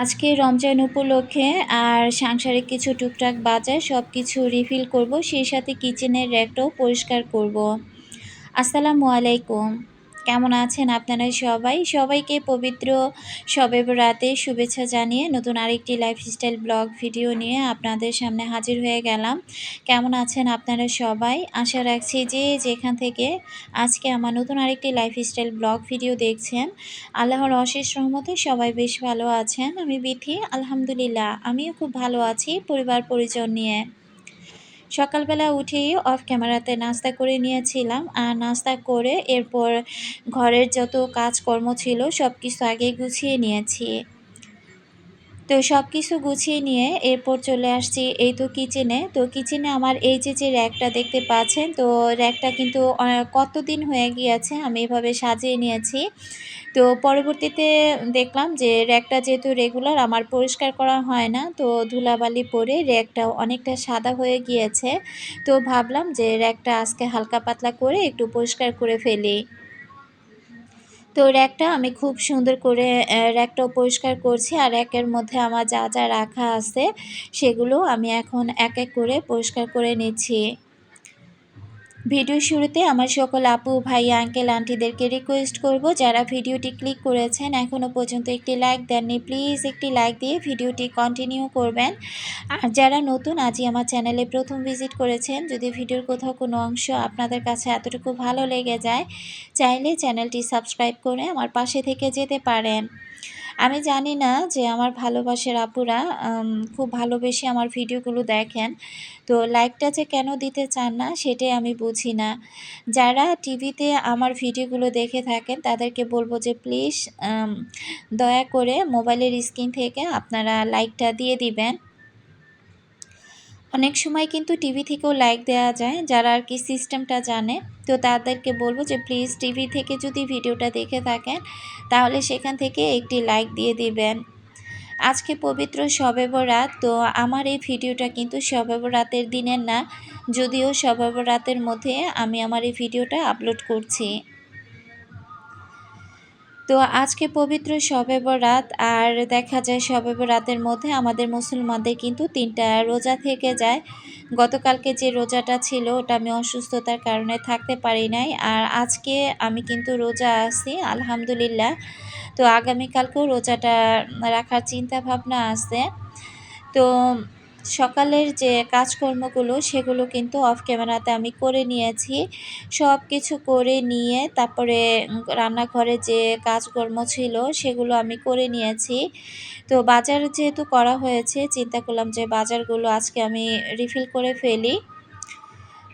আজকে রমজান উপলক্ষে আর সাংসারিক কিছু টুকটাক বাজার সবকিছু রিফিল করব, সেই সাথে কিচেনের র্যাকটাও পরিষ্কার করব। আসসালামু আলাইকুম। কেমন আছেন আপনারা সবাই? সবাইকে পবিত্র শবে বরাতের শুভেচ্ছা জানিয়ে নতুন আরেকটি লাইফস্টাইল ব্লগ ভিডিও নিয়ে আপনাদের সামনে হাজির হয়ে গেলাম। কেমন আছেন আপনারা সবাই? আশা রাখছি যে যেখান থেকে আজকে আমার নতুন আরেকটি লাইফস্টাইল ব্লগ ভিডিও দেখছেন, আল্লাহর অশেষ রহমতে সবাই বেশ ভালো আছেন। আমি বিথি, আলহামদুলিল্লাহ আমিও খুব ভালো আছি পরিবার পরিজন নিয়ে। সকালবেলা উঠেই অফ ক্যামেরাতে নাস্তা করে নিয়েছিলাম, আর নাস্তা করে এরপর ঘরের যত কাজকর্ম ছিল সব কিছু আগে গুছিয়ে নিয়েছি। তো সব কিছু গুছিয়ে নিয়ে এরপর চলে আসছি এই তো কিচেনে। তো কিচেনে আমার এই যে র্যাকটা দেখতে পাচ্ছেন, তো র্যাকটা কিন্তু কতদিন হয়ে গিয়েছে আমি এভাবে সাজিয়ে নিয়েছি। তো পরবর্তীতে দেখলাম যে র্যাকটা যেহেতু রেগুলার আমার পরিষ্কার করা হয় না, তো ধুলাবালি পড়ে র্যাকটা অনেকটা সাদা হয়ে গিয়েছে। তো ভাবলাম যে র্যাকটা আজকে হালকা পাতলা করে একটু পরিষ্কার করে ফেলি। তো র্যাকটা আমি খুব সুন্দর করে র্যাকটাও পরিষ্কার করছি, আর র্যাকের মধ্যে আমার যা যা রাখা আছে সেগুলো আমি এখন এক এক করে পরিষ্কার করে নিচ্ছি। ভিডিওর শুরুতে আমার সকল আপু ভাইয়া আঙ্কেল আন্টিদেরকে রিকোয়েস্ট করব, যারা ভিডিওটি ক্লিক করেছেন এখনও পর্যন্ত একটি লাইক দেননি, প্লিজ একটি লাইক দিয়ে ভিডিওটি কন্টিনিউ করবেন। আর যারা নতুন আজই আমার চ্যানেলে প্রথম ভিজিট করেছেন, যদি ভিডিওর কোথাও কোনো অংশ আপনাদের কাছে এতটুকু ভালো লেগে যায়, চাইলে চ্যানেলটি সাবস্ক্রাইব করে আমার পাশে থেকে যেতে পারেন। আমি জানি না যে আমার ভালোবাসার আপুরা খুব ভালোবেসে আমার ভিডিওগুলো দেখেন, তো লাইকটা যে কেন দিতে চান না সেটাই আমি বুঝি না। যারা টিভিতে আমার ভিডিওগুলো দেখে থাকেন তাদেরকে বলবো যে প্লিজ দয়া করে মোবাইলের স্ক্রিন থেকে আপনারা লাইকটা দিয়ে দিবেন। অনেক সময় কিন্তু টিভি থেকেও লাইক দেওয়া যায়, যারা আর কি সিস্টেমটা জানে। তো তাদেরকে বলবো যে প্লিজ টিভি থেকে যদি ভিডিওটা দেখে থাকেন তাহলে সেখান থেকে একটি লাইক দিয়ে দিবেন। আজকে পবিত্র শবে বরাত, তো আমার এই ভিডিওটা কিন্তু শবে বরাতের দিনের না, যদিও শবে বরাতের মধ্যে আমি আমার এই ভিডিওটা আপলোড করছি। তো আজকে পবিত্র শবে বরাত, আর দেখা যায় শবে বরাতের মধ্যে আমাদের মুসলমানদের কিন্তু 3টা রোজা থেকে যায়। গতকালকে যে রোজাটা ছিল ওটা আমি অসুস্থতার কারণে থাকতে পারি নাই, আর আজকে আমি কিন্তু রোজা আছি আলহামদুলিল্লাহ। তো আগামীকালকেও রোজাটা রাখার চিন্তা ভাবনা আছে। তো সকালের যে কাজকর্মগুলো সেগুলো কিন্তু অফ ক্যামেরাতে আমি করে নিয়েছি। সব কিছু করে নিয়ে তারপরে রান্নাঘরে যে কাজকর্ম ছিল সেগুলো আমি করে নিয়েছি। তো বাজার যেহেতু করা হয়েছে, চিন্তা করলাম যে বাজারগুলো আজকে আমি রিফিল করে ফেলি।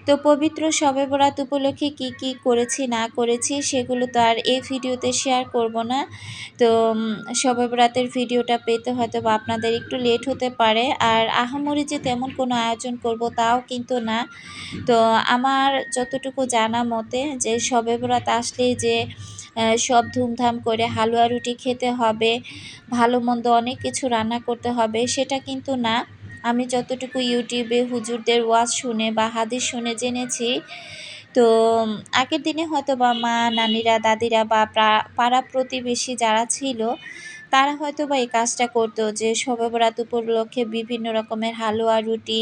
তো পবিত্র শবে বরাত উপলক্ষে কি কি করেছি না করেছি সেগুলো তো আর এই ভিডিওতে শেয়ার করব না। তো শবে বরাতের ভিডিওটা পেতে হয়তো বা আপনাদের একটু লেট হতে পারে, আর আহামরি যে তেমন কোনো আয়োজন করব তাও কিন্তু না। তো আমার যতটুকু জানা মতে যে শবে বরাত আসলেই যে সব ধুমধাম করে হালুয়া রুটি খেতে হবে, ভালো মন্দ অনেক কিছু রান্না করতে হবে, সেটা কিন্তু না। আমি যতটুকু ইউটিউবে হুজুরদের ওয়াজ শুনে বা হাদিস শুনে জেনেছি, তো আগের দিনে হয়তো বা মা নানিরা দাদিরা বা পাড়া প্রতিবেশী যারা ছিল তারা হয়তো বা এই কাজটা করতো, যে শবে বরাত উপলক্ষে বিভিন্ন রকমের হালুয়া রুটি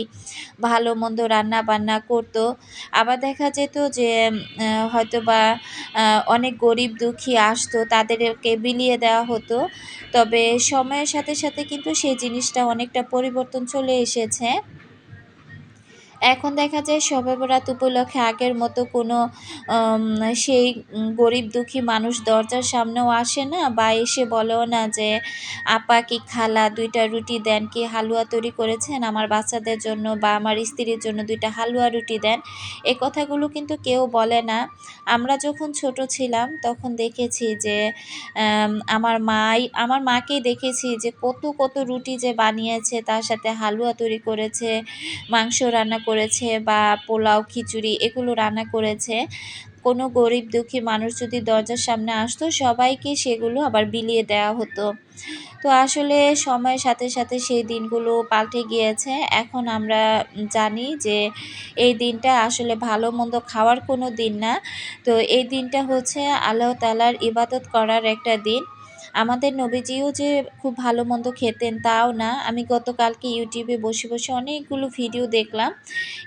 ভালো মন্দ রান্না বান্না করতো। আবার দেখা যেত যে হয়তো বা অনেক গরিব দুঃখী আসতো, তাদেরকে বিলিয়ে দেওয়া হতো। তবে সময়ের সাথে সাথে কিন্তু সেই জিনিসটা অনেকটা পরিবর্তন চলে এসেছে। এখন দেখা যায় শবে বরাত উপলক্ষে আগের মতো কোনো আম সেই গরিব দুঃখী মানুষ দরজার সামনেও আসে না, বা এসে বলেও না যে, "আপা কি খালা ২ টা রুটি দেন, কি হালুয়া তৈরি করেছেন আমার বাচ্চাদের জন্য বা আমার স্ত্রীর জন্য ২ টা হালুয়া রুটি দেন।" এ কথাগুলো কিন্তু কেউ বলে না। আমরা যখন ছোট ছিলাম তখন দেখেছি যে আমার মাকেই দেখেছি যে কত রুটি যে বানিয়েছে, তার সাথে হালুয়া তৈরি করেছে, মাংস রান্না করেছে বা পোলাও খিচুড়ি এগুলো রান্না করেছে। কোনো গরিব দুঃখী মানুষ যদি দরজার সামনে আসতো সবাইকে সেগুলো আবার বিলিয়ে দেওয়া হতো। তো আসলে সময়ের সাথে সাথে সেই দিনগুলো পাল্টে গিয়েছে। এখন আমরা জানি যে এই দিনটা আসলে ভালো মন্দ খাওয়ার কোনো দিন না। তো এই দিনটা হচ্ছে আল্লাহ তাআলার ইবাদত করার একটা দিন। আমাদের নবীজিও যে খুব ভালো মন্দ খেতেন তাও না। আমি গতকালকে ইউটিউবে বসে বসে অনেকগুলো ভিডিও দেখলাম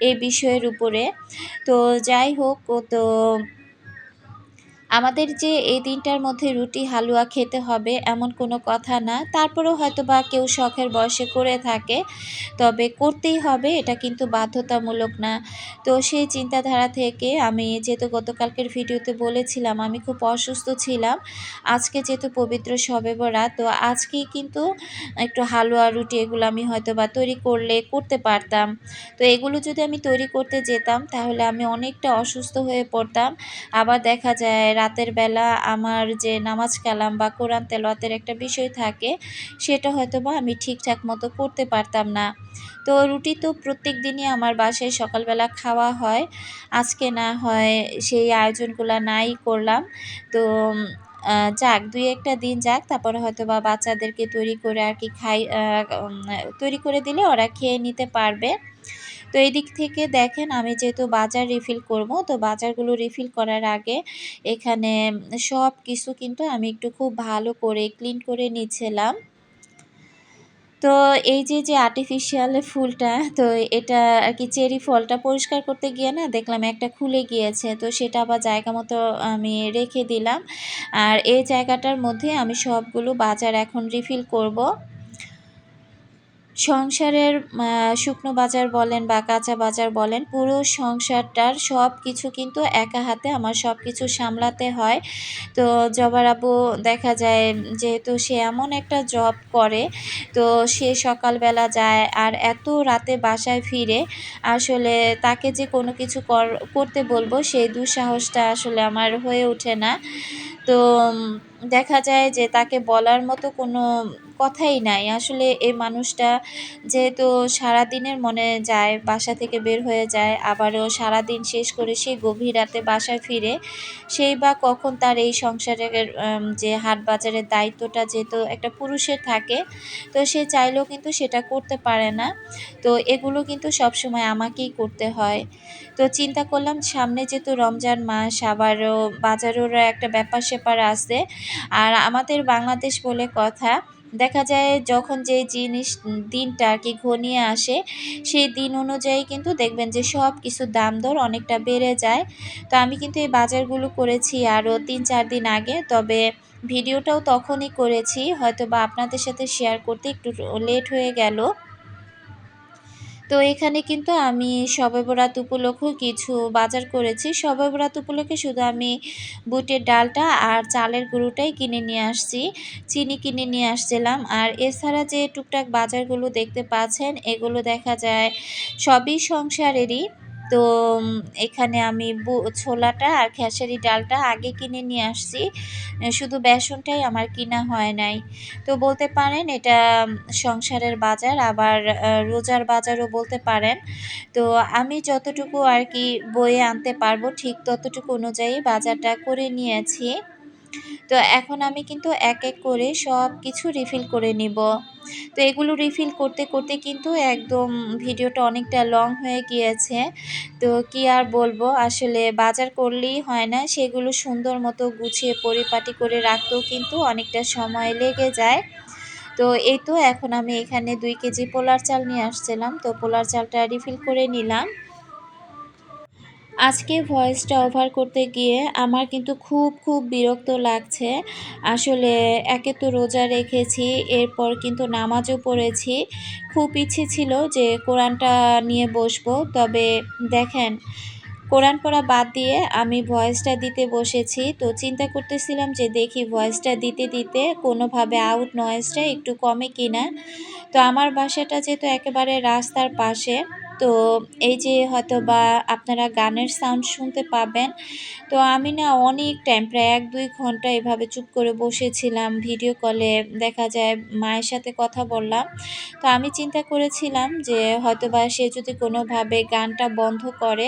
এই বিষয়ের উপরে। তো যাই হোক, তো আমাদের যে এই দিনটার মধ্যে রুটি হালুয়া খেতে হবে এমন কোনো কথা না। তারপরেও হয়তোবা কেউ শখের বশে করে থাকে। তবে করতেই হবে, এটা কিন্তু বাধ্যতামূলক না। তো সেই চিন্তাধারা থেকে আমি যেহেতু গতকালকের ভিডিওতে বলেছিলাম আমি খুব অসুস্থ ছিলাম। আজকে যেহেতু পবিত্র শবে বরাত, তো আজকেই কিন্তু একটু হালুয়া রুটি এগুলো আমি হয়তোবা তৈরি করতে পারতাম। তো এগুলো যদি আমি তৈরি করতে যেতাম তাহলে আমি অনেকটা অসুস্থ হয়ে পড়তাম। আবার দেখা যায় রাতের বেলা আমার যে নামাজ কালাম বা কোরআন তেলাওয়াতের একটা বিষয় থাকে, সেটা হয়তোবা আমি ঠিকঠাক মতো করতে পারতাম না। তো রুটি তো প্রত্যেক দিনই আমার বাসায় সকালবেলা খাওয়া হয়। আজকে না হয় সেই আয়োজনগুলা নাই করলাম। তো যাক ২-১ টা দিন যাক, তারপরে হয়তোবা বাচ্চাদেরকে তৈরি করে আর কি তৈরি করে দিলে ওরা খেয়ে নিতে পারবে। তো এদিক থেকে দেখেন আমি যেহেতু বাজার রিফিল করব, তো বাজারগুলো রিফিল করার আগে এখানে সব কিছু কিন্তু আমি একটু খুব ভালো করে ক্লিন করে নিচ্ছিলাম। তো এই যে আর্টিফিশিয়াল ফুলটা, তো এটা আর কি চেরি ফলটা পরিষ্কার করতে গিয়ে না দেখলাম একটা খুলে গিয়েছে। তো সেটা আবার জায়গা মতো আমি রেখে দিলাম। আর এই জায়গাটার মধ্যে আমি সবগুলো বাজার এখন রিফিল করব। সংসারের শুকনো বাজার বলেন বা কাঁচা বাজার বলেন, পুরো সংসারটার সবকিছু কিন্তু একা হাতে আমার সবকিছু সামলাতে হয়। তো জবার আব্বু দেখা যায় যেহেতু সে এমন একটা জব করে, তো সে সকালবেলা যায় আর এত রাতে বাসায় ফিরে। আসলে তাকে যে কোনো কিছু করতে বলবো সেই দুঃসাহসটা আসলে আমার হয়ে ওঠে না। তো দেখা যায় যে তাকে বলার মতো কোনো কথাই নাই। আসলে এই মানুষটা যেহেতু সারাদিনের মনে যায়, বাসা থেকে বের হয়ে যায়, আবারও সারাদিন শেষ করে সে গভীর রাতে বাসায় ফিরে। সেই বা কখন তার এই সংসারের যে হাট বাজারের দায়িত্বটা যেহেতু একটা পুরুষের থাকে, তো সে চাইলেও কিন্তু সেটা করতে পারে না। তো এগুলো কিন্তু সবসময় আমাকেই করতে হয়। তো চিন্তা করলাম সামনে যেহেতু রমজান মাস, আবারও বাজারেরও একটা ব্যাপার-স্যাপার আছে। আর আমাদের বাংলাদেশ বলে কথা, দেখা যায় যখন যে দিনটা আর কি ঘনিয়ে আসে, সেই দিন অনুযায়ী কিন্তু দেখবেন যে সব কিছুর দাম দর অনেকটা বেড়ে যায়। তো আমি কিন্তু এই বাজারগুলো করেছি আরও ৩-৪ দিন আগে। তবে ভিডিওটাও তখনই করেছি, হয়তোবা আপনাদের সাথে শেয়ার করতে একটু লেট হয়ে গেল। তো এখানে কিন্তু আমি শবে বরাত উপলক্ষেও কিছু বাজার করেছি। শবে বরাত উপলক্ষে শুধু আমি বুটের ডালটা আর চালের গুঁড়োটাই কিনে নিয়ে আসছি। চিনি কিনে নিয়ে আসছিলাম। আর এছাড়া যে টুকটাক বাজারগুলো দেখতে পাচ্ছেন, এগুলো দেখা যায় সবই সংসারেরই। তো এখানে আমি ছোলাটা আর খেসারি ডালটা আগে কিনে নিয়ে আসছি। শুধু বেসনটাই আমার কিনা হয় নাই। তো বলতে পারেন এটা সংসারের বাজার, আবার রোজার বাজারও বলতে পারেন। তো আমি যতটুকু আর কি বয়ে আনতে পারবো ঠিক ততটুকু অনুযায়ী বাজারটা করে নিয়েছি। তো এখন আমি কিন্তু এক এক করে সব কিছু রিফিল করে নিব। তো এগুলো রিফিল করতে করতে কিন্তু একদম ভিডিওটা অনেকটা লং হয়ে গিয়েছে। তো কি আর বলবো, আসলে বাজার করলেই হয় না, সেগুলো সুন্দর মতো গুছিয়ে পরিপাটি করে রাখতেও কিন্তু অনেকটা সময় লেগে যায়। তো এই তো এখন আমি এখানে ২ কেজি পোলার চাল নিয়ে আসছিলাম। তো পোলার চালটা রিফিল করে নিলাম। আজকে ভয়েসটা ওভার করতে গিয়ে আমার কিন্তু খুব বিরক্ত লাগছে। আসলে একে তো রোজা রেখেছি, এরপর কিন্তু নামাজও পড়েছি। খুব ইচ্ছে ছিল যে কোরআনটা নিয়ে বসবো। তবে দেখেন, কোরআন পড়া বাদ দিয়ে আমি ভয়েসটা দিতে বসেছি। তো চিন্তা করতেছিলাম যে দেখি ভয়েসটা দিতে কোনোভাবে আউট নয়েজটা একটু কমে কিনা। তো আমার বাসাটা যেহেতু একেবারে রাস্তার পাশে, তো এই যে হয়তোবা আপনারা গানের সাউন্ড শুনতে পাবেন। তো আমি না অনেক টাইম প্রায় ১-২ ঘন্টা এভাবে চুপ করে বসেছিলাম। ভিডিও কলে দেখা যায় মায়ের সাথে কথা বললাম। তো আমি চিন্তা করেছিলাম যে হয়তোবা সে যদি কোনোভাবে গানটা বন্ধ করে,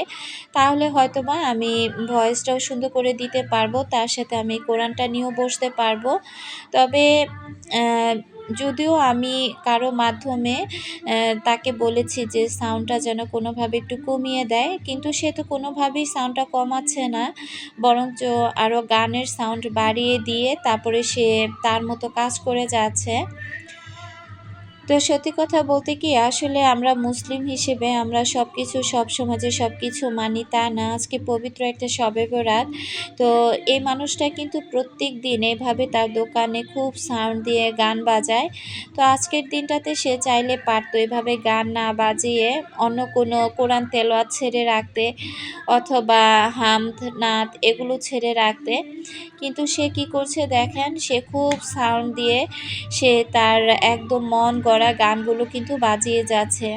তাহলে হয়তোবা আমি ভয়েসটাও সুন্দর করে দিতে পারবো। তার সাথে আমি কোরআনটা নিয়েও বসতে পারবো। তবে যদিও আমি কারো মাধ্যমে তাকে বলেছি যে সাউন্ডটা যেন কোনোভাবে একটু কমিয়ে দেয়, কিন্তু সে তো কোনোভাবেই সাউন্ডটা কমাচ্ছে না, বরঞ্চ আরও গানের সাউন্ড বাড়িয়ে দিয়ে তারপরে সে তার মতো কাজ করে যাচ্ছে। তো সত্যি কথা বলতে কি, আসলে আমরা মুসলিম হিসেবে আমরা সবকিছু সব সমাজে সবকিছু মানি তা না। আজকে পবিত্র একটা শবে বরাত। তো এই মানুষটা কিন্তু প্রত্যেক দিন এভাবে তার দোকানে খুব সাউন্ড দিয়ে গান বাজায়। তো আজকের দিনটাতে সে চাইলে পারতো এভাবে গান না বাজিয়ে অন্য কোনো কোরআন তেলাওয়াত ছেড়ে রাখতে, অথবা হামদ নাত এগুলো ছেড়ে রাখতে। কিন্তু সে কি করছে দেখেন, সে খুব সাউন্ড দিয়ে সে তার একদম মন গড়া গানগুলো কিন্তু বাজিয়ে যাচ্ছে।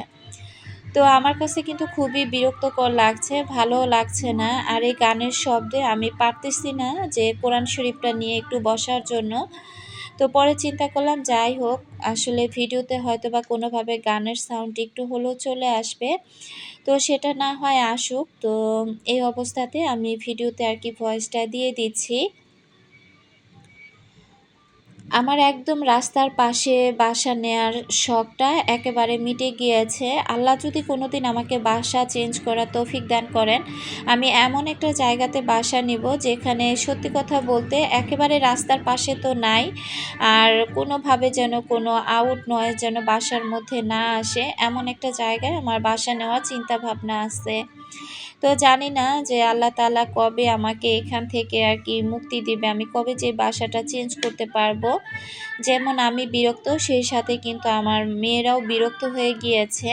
তো আমার কাছে কিন্তু খুবই বিরক্তকর লাগছে, ভালোও লাগছে না। আর এই গানের শব্দে আমি পারতেছি না যে কোরআন শরীফটা নিয়ে একটু বসার জন্য। তো পরে চিন্তা করলাম যাই হোক, আসলে ভিডিওতে হয়তো বা কোনোভাবে গানের সাউন্ড একটু হলেও চলে আসবে। তো সেটা না হয় আসুক। তো এই অবস্থাতে আমি ভিডিওতে আর কি ভয়েসটা দিয়ে দিচ্ছি। আমার একদম রাস্তার পাশে বাসা নেয়ার শখটা একেবারে মিটে গিয়েছে। আল্লাহ যদি কোনোদিন আমাকে বাসা চেঞ্জ করার তৌফিক দান করেন, আমি এমন একটা জায়গাতে বাসা নিব যেখানে সত্যি কথা বলতে একেবারে রাস্তার পাশে তো নাই, আর কোনোভাবে যেন কোনো আউট নয়েজ যেন বাসার মধ্যে না আসে, এমন একটা জায়গায় আমার বাসা নেওয়ার চিন্তা ভাবনা আছে। তো জানি না যে আল্লাহ তাআলা কবে আমাকে এখান থেকে আর কি মুক্তি দিবে, আমি কবে যে বাসাটা চেঞ্জ করতে পারবো। যেমন আমি বিরক্ত, সেই সাথে কিন্তু আমার মেয়েরাও বিরক্ত হয়ে গিয়েছে।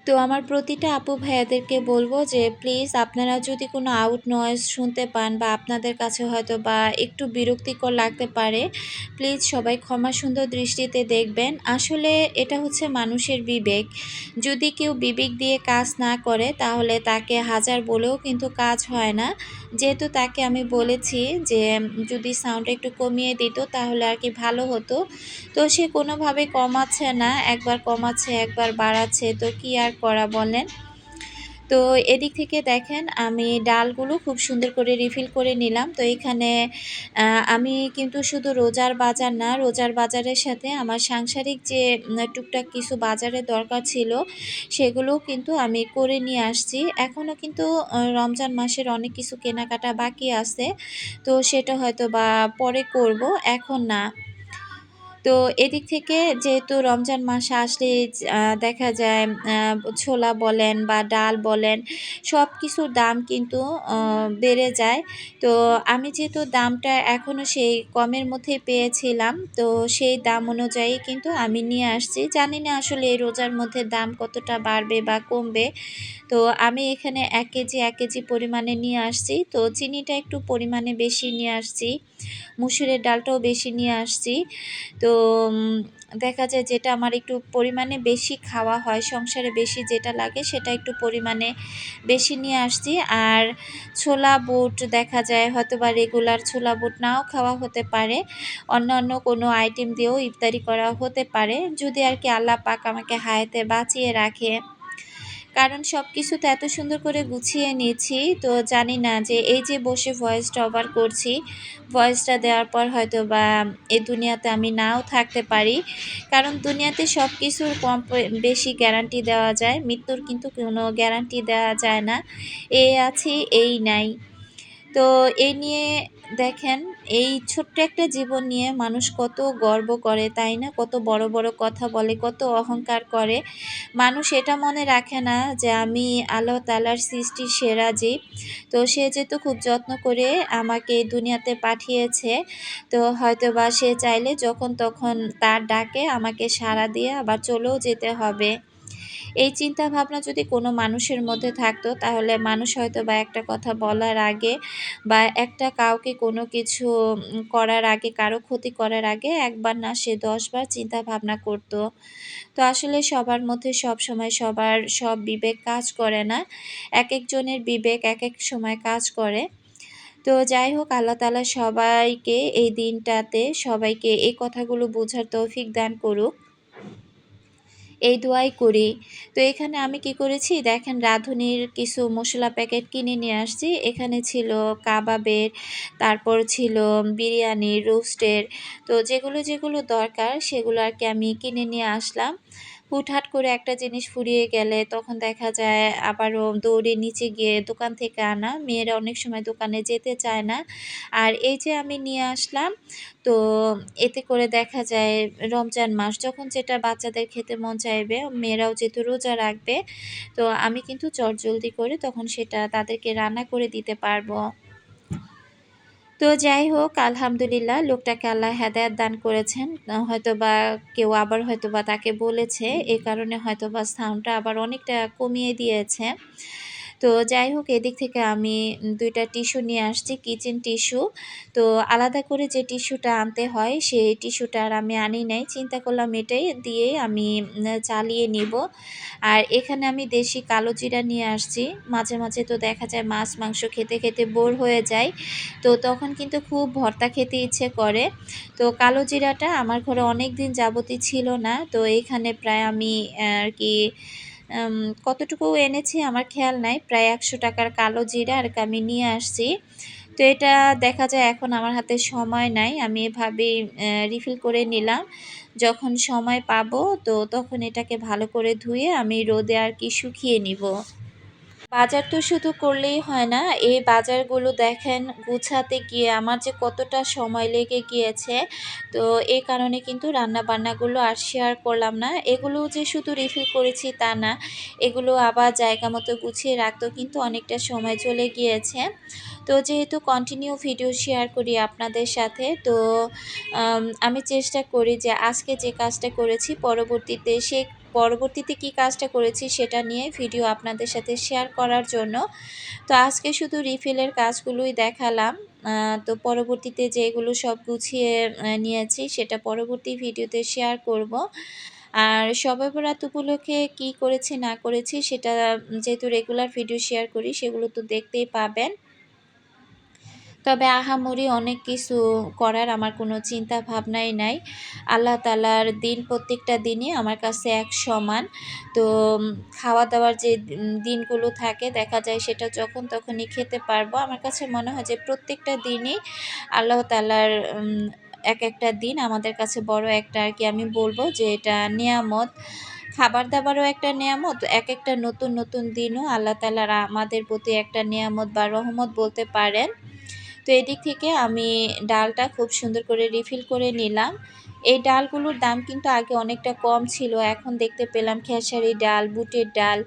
তো আমার প্রতিটা আপু ভাইয়াদেরকে বলবো যে প্লিজ আপনারা যদি কোনো আউট নয়েজ শুনতে পান বা আপনাদের কাছে হয়তো বা একটু বিরক্তিকর লাগতে পারে, প্লিজ সবাই ক্ষমা সুন্দর দৃষ্টিতে দেখবেন। আসলে এটা হচ্ছে মানুষের বিবেক। যদি কেউ বিবেক দিয়ে কাজ না করে তাহলে তাকে হাজার বলেও কিন্তু কাজ হয় না। যেহেতু তাকে আমি বলেছি যে যদি সাউন্ড একটু কমিয়ে দিত তাহলে আর কি ভালো হতো। তো সে কোনোভাবে কমাচ্ছে না, একবার কমাচ্ছে একবার বাড়াচ্ছে, তো কি আর করা বলেন। তো এদিক থেকে দেখেন আমি ডালগুলো খুব সুন্দর করে রিফিল করে নিলাম। তো এখানে আমি কিন্তু শুধু রোজার বাজার না, রোজার বাজারের সাথে আমার সাংসারিক যে টুকটাক কিছু বাজারের দরকার ছিল সেগুলোও কিন্তু আমি করে নিয়ে আসছি। এখনও কিন্তু রমজান মাসের অনেক কিছু কেনাকাটা বাকি আছে, তো সেটা হয়তো বা পরে করব, এখন না। তো এদিক থেকে যেহেতু রমজান মাস আসলেই দেখা যায় ছোলা বলেন বা ডাল বলেন, সব কিছুর দাম কিন্তু বেড়ে যায়। তো আমি যেহেতু দামটা এখনও সেই কমের মধ্যেই পেয়েছিলাম, তো সেই দাম অনুযায়ী কিন্তু আমি নিয়ে আসছি। জানি না আসলে এই রোজার মধ্যে দাম কতটা বাড়বে বা কমবে। তো আমি এখানে ১ কেজি ১ কেজি পরিমাণে নিয়ে আসছি। তো চিনিটা একটু পরিমাণে বেশি নিয়ে আসছি, মুসুরের ডালটাও বেশি নিয়ে আসছি। তো দেখা যায় যেটা আমার একটু পরিমাণে বেশি খাওয়া হয়, সংসারে বেশি যেটা লাগে সেটা একটু পরিমাণে বেশি নিয়ে আসছি। আর ছোলা বুট দেখা যায় হয়তোবা রেগুলার ছোলা বুট নাও খাওয়া হতে পারে, অন্যান্য কোনো আইটেম দিয়েও ইফতারি করা হতে পারে, যদি আর কি আল্লাহ পাক আমাকে হায়াতে বাঁচিয়ে রাখে। কারণ সবকিছু তো এত সুন্দর করে গুছিয়ে নিয়েছি, তো জানি না যে এই যে বসে ভয়েসটা ওভার করছি, ভয়েসটা দেওয়ার পর হয়তো বা এই দুনিয়াতে আমি নাও থাকতে পারি। কারণ দুনিয়াতে সব কিছুর কম বেশি গ্যারান্টি দেওয়া যায়, মৃত্যুর কিন্তু কোনো গ্যারান্টি দেওয়া যায় না। এই আছি এই নাই। তো এই নিয়ে দেখেন, এই ছোট্ট একটা জীবন নিয়ে মানুষ কত গর্ব করে তাই না? কত বড় বড় কথা বলে, কত অহংকার করে। মানুষ এটা মনে রাখে না যে আমি আল্লাহ তাআলার সৃষ্টি সেরা জীব। তো সে যেহেতু খুব যত্ন করে আমাকে এই দুনিয়াতে পাঠিয়েছে, তো হয়তোবা সে চাইলে যখন তখন তার ডাকে আমাকে সাড়া দিয়ে আবার চলেও যেতে হবে। এই চিন্তা ভাবনা যদি কোনো মানুষের মধ্যে থাকতো তাহলে মানুষ হয়তোবা একটা কথা বলার আগে বা একটা কাউকে কোনো কিছু করার আগে, কারো ক্ষতি করার আগে একবার না সে ১০ বার চিন্তা ভাবনা করত। তো আসলে সবার মধ্যে সবসময় সবার সব বিবেক কাজ করে না। একেকজনের বিবেক একেক সময় কাজ করে। তো যাই হোক, আল্লাহ তাআলা সবাইকে এই দিনটাতে সবাইকে এই কথাগুলো বোঝার তৌফিক দান করুক। এই দোয়াই করি। তো এখানে আমি কি করেছি দেখেন, রাঁধুনির কিছু মসলা প্যাকেট কিনে নিয়ে আসছি। এখানে ছিল কাবাবের, তারপর ছিল বিরিয়ানির, রোস্টের। তো যেগুলো দরকার সেগুলো আর কি আমি কিনে নিয়ে আসলাম। হুটহাট করে একটা জিনিস ফুরিয়ে গেলে তখন দেখা যায় আবারও দৌড়ে নিচে গিয়ে দোকান থেকে আনা। মেয়েরা অনেক সময় দোকানে যেতে চায় না। আর এই যে আমি নিয়ে আসলাম, তো এতে করে দেখা যায় রমজান মাস যখন যেটা বাচ্চাদের খেতে মন চাইবে, মেয়েরাও যেহেতু রোজা রাখবে, তো আমি কিন্তু চটজলদি করে তখন সেটা তাদেরকে রান্না করে দিতে পারবো। তো যাই হোক, আলহামদুলিল্লাহ লোকটাকে আল্লাহ হেদায়েত দান করেছেন। হয়তোবা কেউ আবার হয়তোবা তাকে বলেছে, এই কারণে হয়তোবা সাউন্ডটা আবার অনেকটা কমিয়ে দিয়েছে। তো যাই হোক, এদিক থেকে আমি ২ টা টিস্যু নিয়ে আসছি, কিচেন টিস্যু। তো আলাদা করে যে টিস্যুটা আনতে হয় সেই টিস্যুটা আর আমি আনি নাই। চিন্তা করলাম এটাই দিয়েই আমি চালিয়ে নিব। আর এখানে আমি দেশি কালো জিরা নিয়ে আসছি। মাঝে, মাঝে তো দেখা যায় মাছ, মাংস খেতে, খেতে বোর হয়ে যাই। তো তখন কিন্তু খুব ভর্তা খেতে ইচ্ছে করে। তো কালো জিরাটা আমার ঘরে অনেকদিন যাবতই ছিল না। তো এইখানে প্রায় আমি আর কি আম কতটুকু এনেছি আমার খেয়াল নাই। প্রায় ৳১০০ কালো জিরা আর কি আমি নিয়ে আসছি। তো এটা দেখা যায় এখন আমার হাতে সময় নাই। আমি এভাবেই রিফিল করে নিলাম। যখন সময় পাবো তো তখন এটাকে ভালো করে ধুয়ে আমি রোদে আর কি শুকিয়ে নিব। বাজার তো শুধু করলেই হয় না। এই বাজারগুলো দেখেন গুছাতে গিয়ে আমার যে কতটা সময় লেগে গিয়েছে। তো এই কারণে কিন্তু রান্নাবান্নাগুলো আর শেয়ার করলাম না। এগুলো যে শুধু রিফিল করেছি তা না। এগুলো আবার জায়গা মতো গুছিয়ে রাখতেও কিন্তু অনেকটা সময় চলে গিয়েছে। তো যেহেতু কন্টিনিউ ভিডিও শেয়ার করি আপনাদের সাথে, তো আমি চেষ্টা করি যে আজকে যে কাজটা করেছি পরবর্তীতে কি কাজটা করেছি সেটা নিয়ে ভিডিও আপনাদের সাথে শেয়ার করার জন্য। তো আজকে শুধু রিফিলের কাজগুলোই দেখালাম। তো পরবর্তীতে যেগুলো সব গুছিয়ে নিয়েছি সেটা পরবর্তী ভিডিওতে শেয়ার করব। আর শবে বরাত উপলক্ষে কি করেছি না করেছি সেটা যেহেতু রেগুলার ভিডিও শেয়ার করি সেগুলো তো দেখতেই পাবেন। তবে আহামরি অনেক কিছু করার আমার কোনো চিন্তা ভাবনাই নাই। আল্লাহ তাআলার দিন প্রত্যেকটা দিনই আমার কাছে এক সমান। তো খাওয়া-দাওয়ার যে দিনগুলো থাকে দেখা যায় সেটা যখন তখনই খেতে পারবো। আমার কাছে মনে হয় যে প্রত্যেকটা দিনই আল্লাহ তাআলার একেকটা দিন আমাদের কাছে বড় একটা আর কি আমি বলব যে এটা নেয়ামত। খাবার-দাবারও একটা নেয়ামত, একেকটা নতুন, নতুন দিনও আল্লাহ তাআলার আমাদের প্রতি একটা নেয়ামত বা রহমত বলতে পারেন। তো এদিক থেকে আমি ডালটা খুব সুন্দর করে রিফিল করে নিলাম। এই ডালগুলোর দাম কিন্তু আগে অনেকটা কম ছিল। এখন দেখতে পেলাম খেসারি ডাল, বুটের ডাল,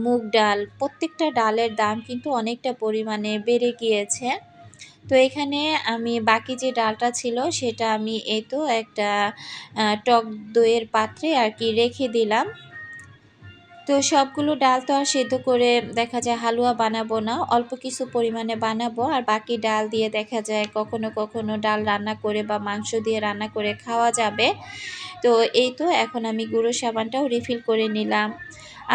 মুগ ডাল, প্রত্যেকটা ডালের দাম কিন্তু অনেকটা পরিমাণে বেড়ে গিয়েছে। তো এখানে আমি বাকি যে ডালটা ছিল সেটা আমি এই তো একটা টক দইয়ের পাত্রে আর কি রেখে দিলাম। তো সবগুলো ডাল তো আর সেদ্ধ করে দেখা যায় হালুয়া বানাবো না। অল্প কিছু পরিমাণে বানাবো। আর বাকি ডাল দিয়ে দেখা যায় কখনো, কখনো ডাল রান্না করে বা মাংস দিয়ে রান্না করে খাওয়া যাবে। তো এই তো এখন আমি গুঁড়ো সাবানটাও রিফিল করে নিলাম।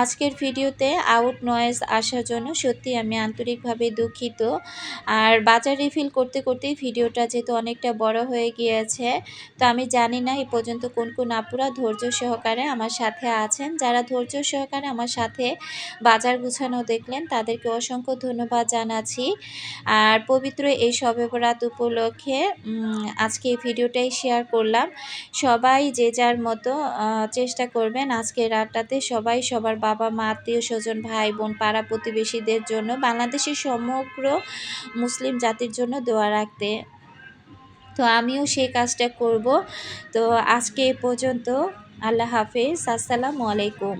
আজকের ভিডিওতে আউট নয়েজ আসার জন্য সত্যিই আমি আন্তরিকভাবে দুঃখিত। আর বাজার রিফিল করতে, করতেই ভিডিওটা যেহেতু অনেকটা বড় হয়ে গিয়েছে, তো আমি জানি না এই পর্যন্ত কোন, কোন আপুরা ধৈর্য সহকারে আমার সাথে আছেন। যারা ধৈর্য সহকারে আমার সাথে বাজার গুছানো দেখলেন তাদেরকে অসংখ্য ধন্যবাদ জানাচ্ছি। আর পবিত্র এই শবে বরাত উপলক্ষে আজকে এই ভিডিওটাই শেয়ার করলাম। সবাই যে যার মতো চেষ্টা করবেন আজকের রাতটাতে সবাই সবার বাবা-মা, আত্মীয়স্বজন, ভাই-বোন, পাড়া-প্রতিবেশীদের জন্য, বাংলাদেশের সমগ্র মুসলিম জাতির জন্য দোয়া রাখতে। তো আমিও সেই কাজটা করব। তো আজকে এ পর্যন্ত। আল্লাহ হাফেজ। আসসালামু আলাইকুম।